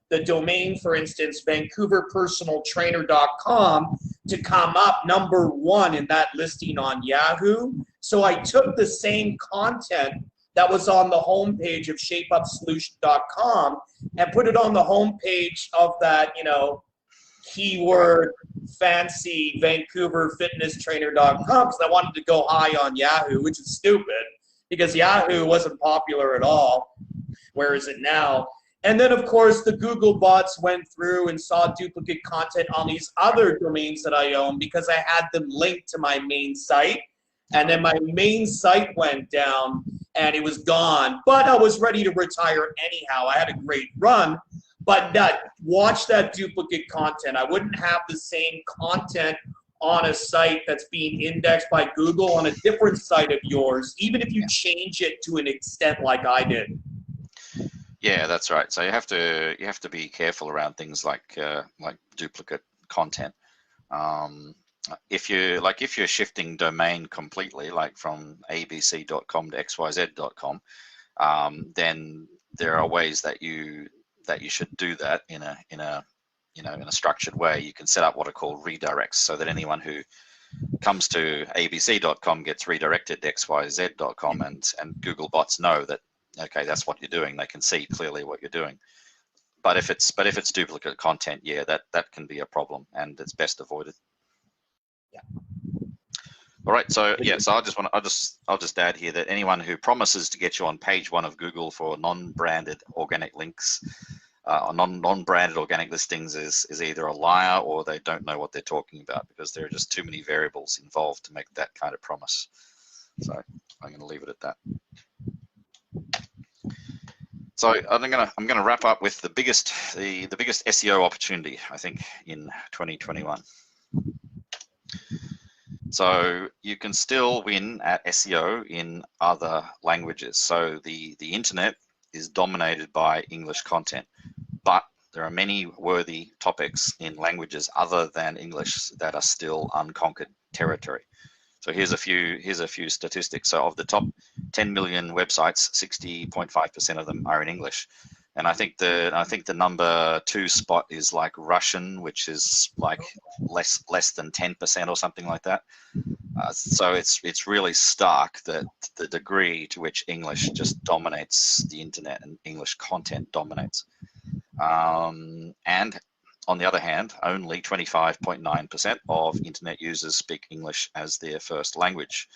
the domain, for instance, vancouverpersonaltrainer.com, to come up #1 in that listing on Yahoo. So I took the same content that was on the homepage of shapeupsolution.com and put it on the homepage of that, keyword fancy vancouverfitnesstrainer.com, because I wanted to go high on Yahoo, which is stupid because Yahoo wasn't popular at all. Where is it now? And then, of course, the Google bots went through and saw duplicate content on these other domains that I own because I had them linked to my main site. And then my main site went down and it was gone. But I was ready to retire anyhow. I had a great run. But watch that duplicate content. I wouldn't have the same content on a site that's being indexed by Google on a different site of yours, even if you change it to an extent like I did. Yeah, that's right. So you have to be careful around things like duplicate content. If you're shifting domain completely, like from abc.com to xyz.com, then there are ways that you should do that in a structured way. You can set up what are called redirects, so that anyone who comes to abc.com gets redirected to xyz.com, and Google bots know that, okay, that's what you're doing. They can see clearly what you're doing. But if it's duplicate content, yeah, that can be a problem, and it's best avoided. Yeah. All right. So yeah. So I'll just add here that anyone who promises to get you on page 1 of Google for non-branded organic links, non-branded organic listings, is either a liar or they don't know what they're talking about, because there are just too many variables involved to make that kind of promise. So I'm going to leave it at that. So I'm gonna wrap up with the biggest SEO opportunity, I think, in 2021. So you can still win at SEO in other languages. So the internet is dominated by English content, but there are many worthy topics in languages other than English that are still unconquered territory. So here's a few statistics. So of the top 10 million websites, 60.5% of them are in English, and I think the number 2 spot is like Russian, which is like less than 10% or something like that. So it's really stark that the degree to which English just dominates the internet and English content dominates. And on the other hand, only 25.9% of internet users speak English as their first language.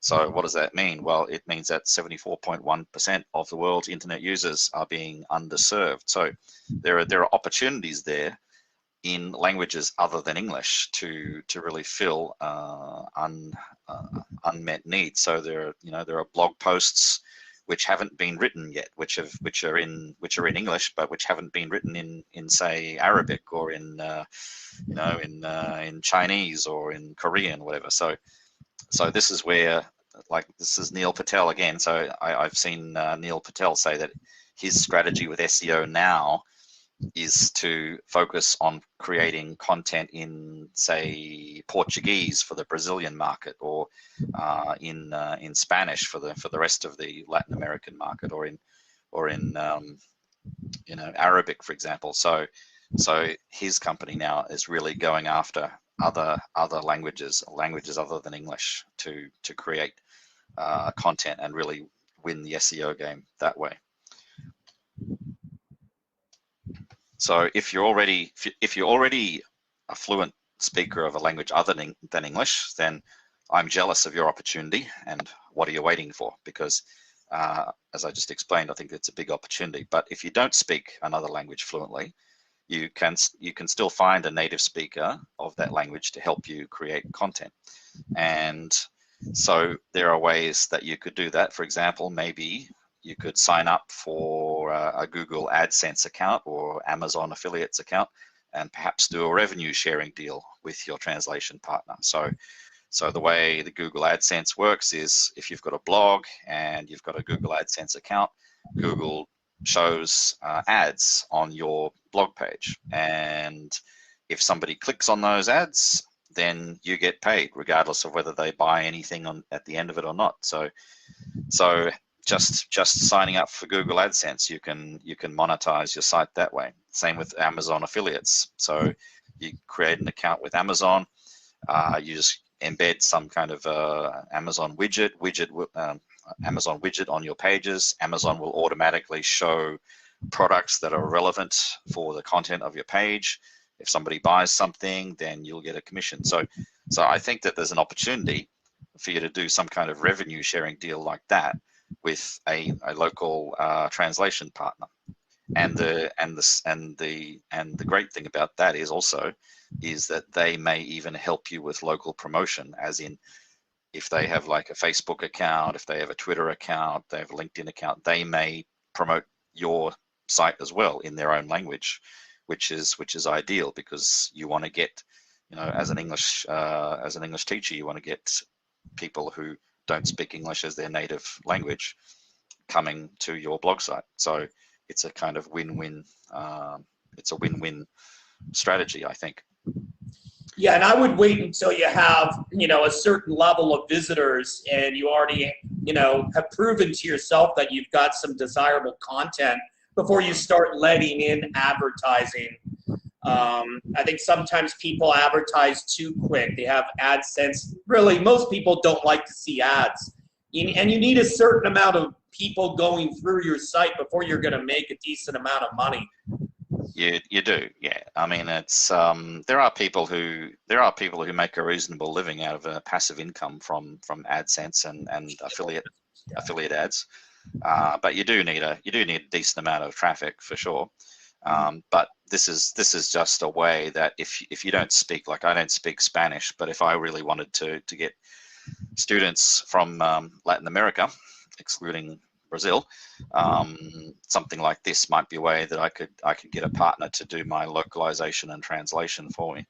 So what does that mean? Well, it means that 74.1% of the world's internet users are being underserved. So there are opportunities there in languages other than English to really fill unmet needs. So there are blog posts which haven't been written yet, which are in English, but which haven't been written in say Arabic or in Chinese or in Korean, whatever. So this is where, like, this is Neil Patel again. So I've seen Neil Patel say that his strategy with SEO now is to focus on creating content in, say, Portuguese for the Brazilian market, or in Spanish for the rest of the Latin American market, or in you know, Arabic, for example. So his company now is really going after other languages other than English to create content and really win the SEO game that way. So if you're already a fluent speaker of a language other than English, then I'm jealous of your opportunity. And what are you waiting for? Because as I just explained, I think it's a big opportunity. But if you don't speak another language fluently, you can still find a native speaker of that language to help you create content. And so there are ways that you could do that. For example, maybe you could sign up for a Google Adsense account or Amazon affiliates account, and perhaps do a revenue sharing deal with your translation partner. So the way the Google Adsense works is, if you've got a blog and you've got a Google Adsense account, Google shows ads on your blog page, and if somebody clicks on those ads, then you get paid regardless of whether they buy anything at the end of it or not. So just signing up for Google AdSense, you can monetize your site that way. Same with Amazon affiliates. So you create an account with Amazon, you just embed some kind of Amazon widget on your pages. Amazon will automatically show products that are relevant for the content of your page. If somebody buys something, then you'll get a commission. So I think that there's an opportunity for you to do some kind of revenue sharing deal like that with a local translation partner. And the great thing about that is that they may even help you with local promotion, as in, if they have like a Facebook account, if they have a Twitter account, they have a LinkedIn account, they may promote your site as well in their own language, which is ideal, because you want to get, you know, as an English teacher, you want to get people who don't speak English as their native language coming to your blog site. So it's a kind of win-win. It's a win-win strategy, I think. Yeah, and I would wait until you have, you know, a certain level of visitors, and you already, you know, have proven to yourself that you've got some desirable content before you start letting in advertising. I think sometimes people advertise too quick. They have AdSense. Really, most people don't like to see ads. And you need a certain amount of people going through your site before you're going to make a decent amount of money. You do, yeah. I mean, it's there are people who make a reasonable living out of a passive income from AdSense and affiliate ads. But you do need a decent amount of traffic for sure. But this is just a way that if you don't speak, like I don't speak Spanish, but if I really wanted to get students from Latin America, excluding Brazil, something like this might be a way that I could get a partner to do my localization and translation for me,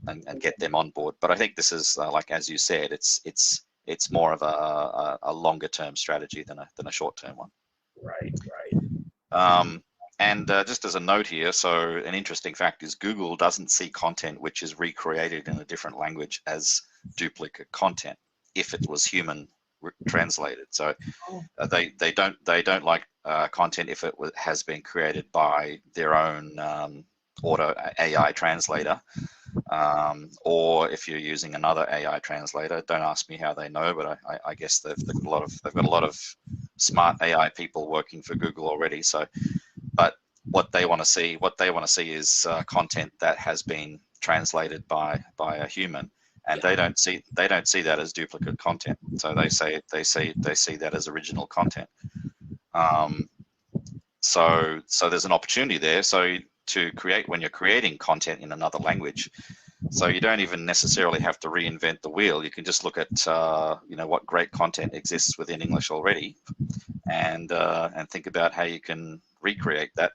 and get them on board. But I think this is like, as you said, it's more of a longer term strategy than a short term one. Right. And just as a note here, so an interesting fact is Google doesn't see content which is recreated in a different language as duplicate content if it was human translated. So they don't like content if it has been created by their own auto AI translator, or if you're using another AI translator. Don't ask me how they know, but I guess they've got a lot of smart AI people working for Google already. So, but what they want to see is content that has been translated by a human, and they don't see that as duplicate content. So they see that as original content. So there's an opportunity there. So to create, when you're creating content in another language, so you don't even necessarily have to reinvent the wheel. You can just look at what great content exists within English already, and think about how you can recreate that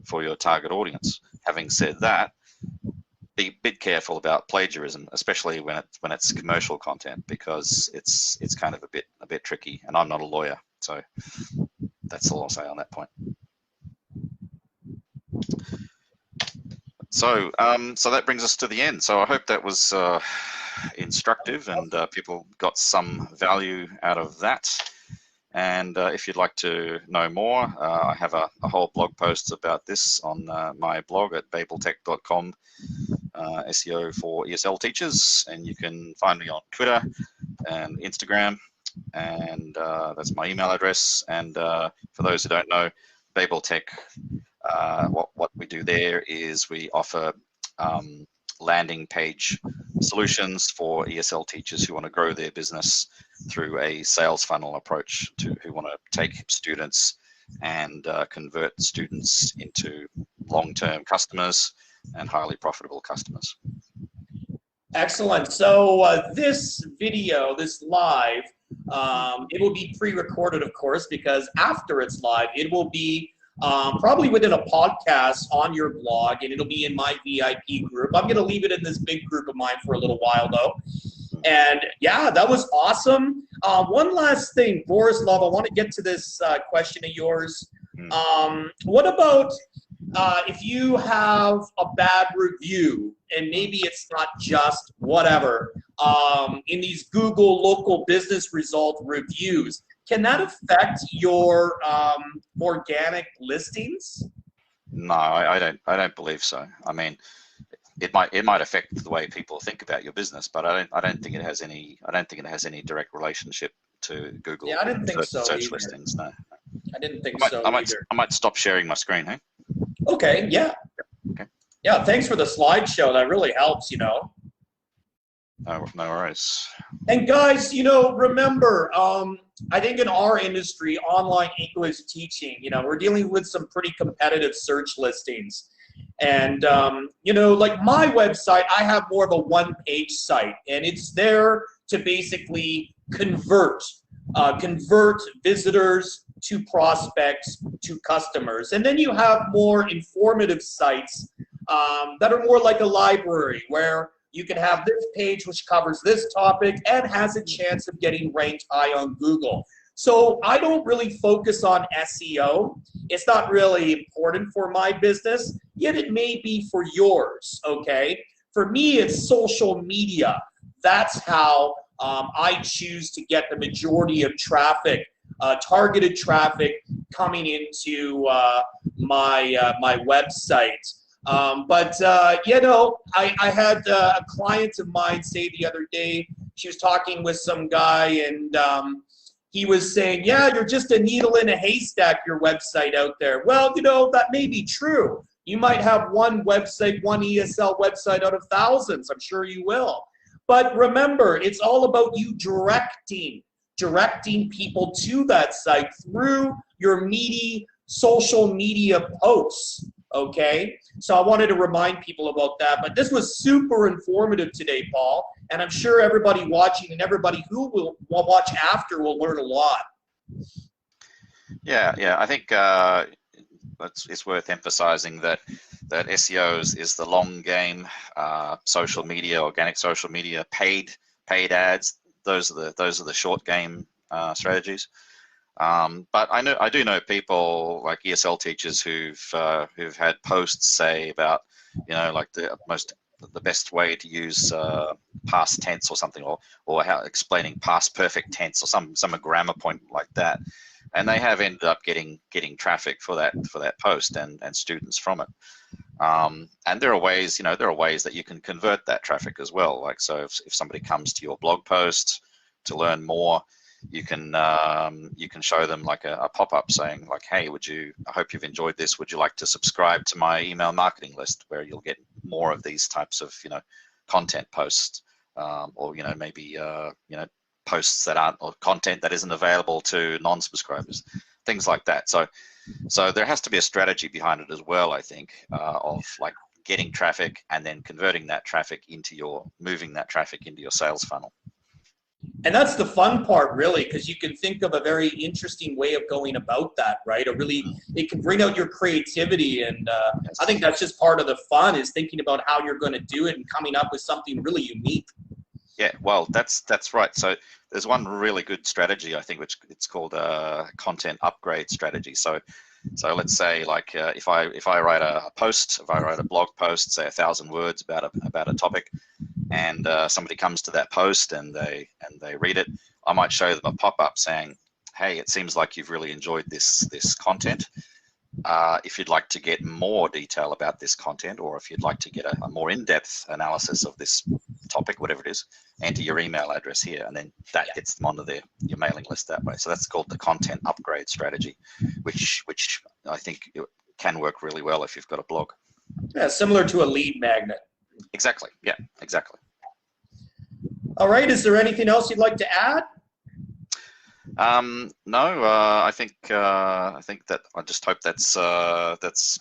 for your target audience. Having said that, be a bit careful about plagiarism, especially when it's commercial content, because it's kind of a bit tricky. And I'm not a lawyer, so that's all I'll say on that point. So, so that brings us to the end. So I hope that was instructive and people got some value out of that. And if you'd like to know more, I have a whole blog post about this on my blog at babeltech.com, SEO for ESL teachers. And you can find me on Twitter and Instagram, and that's my email address. And for those who don't know, Babel Tech, what we do there is we offer landing page solutions for ESL teachers who want to grow their business through a sales funnel approach, who want to take students and convert students into long-term customers and highly profitable customers. Excellent. So this video, this live, it will be pre-recorded, of course, because after it's live, it will be probably within a podcast on your blog, and it'll be in my VIP group. I'm going to leave it in this big group of mine for a little while, though. And yeah, that was awesome. One last thing, Borislav, I want to get to this question of yours. What about if you have a bad review, and maybe it's not just whatever, in these Google local business result reviews, can that affect your organic listings? No, I don't believe so. I mean, it might affect the way people think about your business, but I don't think it has any direct relationship to Google. Yeah, I didn't think so search either. listings. No, I didn't think so either. I might stop sharing my screen. Hey. Okay. Yeah. Okay. Yeah. Thanks for the slideshow. That really helps. You know. No worries. And guys, you know, remember, I think in our industry, online English teaching, you know, we're dealing with some pretty competitive search listings. And, you know, like my website, I have more of a one-page site, and it's there to basically convert visitors to prospects to customers. And then you have more informative sites that are more like a library, where you can have this page which covers this topic and has a chance of getting ranked high on Google. So I don't really focus on SEO. It's not really important for my business, yet it may be for yours, okay? For me, it's social media. That's how I choose to get the majority of traffic, targeted traffic coming into my website. But you know, I had a client of mine say the other day, she was talking with some guy, and he was saying, yeah, you're just a needle in a haystack, your website out there. Well, you know, that may be true. You might have one website, one ESL website out of thousands. I'm sure you will. But remember, it's all about you directing people to that site through your meaty social media posts. Okay, so I wanted to remind people about that. But this was super informative today, Paul, and I'm sure everybody watching and everybody who will watch after will learn a lot. Yeah, I think it's worth emphasizing that SEO is the long game. Social media, organic social media, paid ads. Those are the short game strategies. But I do know people like ESL teachers who've had posts say about, you know, like the best way to use past tense or something, or how explaining past perfect tense or some grammar point like that, and they have ended up getting traffic for that post and students from it. And there are ways that you can convert that traffic as well. Like, so if somebody comes to your blog post to learn more, you can show them like a pop-up saying like, hey, I hope you've enjoyed this. Would you like to subscribe to my email marketing list, where you'll get more of these types of, you know, content posts, or, you know, maybe, you know, posts that aren't, or content that isn't available to non-subscribers, things like that. So there has to be a strategy behind it as well, I think, of like getting traffic and then converting that traffic moving that traffic into your sales funnel. And that's the fun part, really, because you can think of a very interesting way of going about that, right? It can bring out your creativity, and I think that's just part of the fun, is thinking about how you're going to do it and coming up with something really unique. Yeah, well, that's right. So there's one really good strategy, I think, which it's called a content upgrade strategy. So So let's say like if I write a post, if I write a blog post, say 1,000 words about a topic, and somebody comes to that post and they read it, I might show them a pop-up saying, hey, it seems like you've really enjoyed this content. If you'd like to get more detail about this content, or if you'd like to get a more in-depth analysis of this topic, whatever it is, enter your email address here, and then that gets them onto your mailing list that way. So that's called the content upgrade strategy, which I think it can work really well if you've got a blog. Yeah, similar to a lead magnet. Exactly. Yeah, exactly. All right. Is there anything else you'd like to add? No, I think that I just hope that's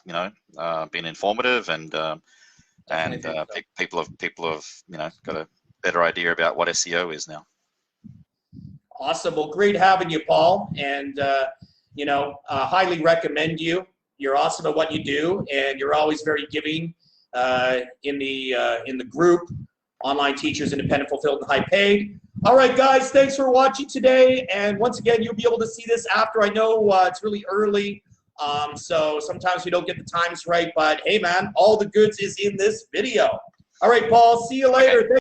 been informative, and people have got a better idea about what SEO is now. Awesome. Well, great having you, Paul, and highly recommend you. You're awesome at what you do, and you're always very giving in the group, Online Teachers, Independent, Fulfilled, and High Paid. All right, guys, thanks for watching today. And once again, you'll be able to see this after. I know it's really early, so sometimes we don't get the times right. But hey, man, all the goods is in this video. All right, Paul, see you later. Okay.